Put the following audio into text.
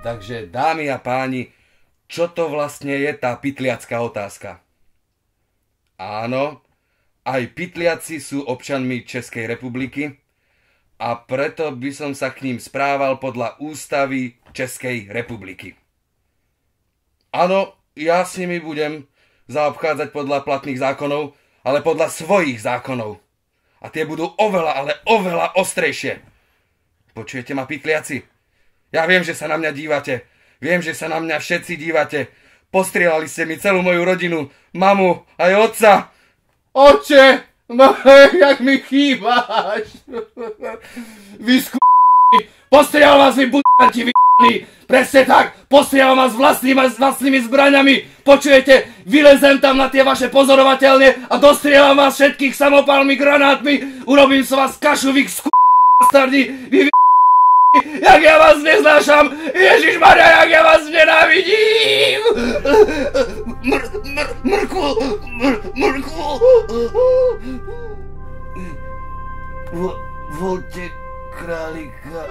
Takže, dámy a páni, čo to vlastne je tá pytliacká otázka? Áno, aj pytliaci sú občanmi Českej republiky a preto by som sa k ním správal podľa ústavy Českej republiky. Áno, ja s nimi budem zaobchádzať podľa platných zákonov, ale podľa svojich zákonov. A tie budú oveľa, ale oveľa ostrejšie. Počujete ma, pytliaci? Ja viem, že sa na mňa dívate. Viem, že sa na mňa všetci dívate. Postrieľali ste mi celú moju rodinu, mamu, aj otca. Oče, jak mi chýbaš. Vy postrieľal vás vy buďanti, vy***ni. Presne tak, postrieľal vás vlastnými zbraňami. Počujete, vylezem tam na tie vaše pozorovateľne a dostrieľam vás všetkých samopálmi, granátmi. Urobím sa vás kašu, vy bastardi, vy jak ja vás neznášam! Ježišmarja, jak ja vás nenávidím! Mrku! Voľte králika.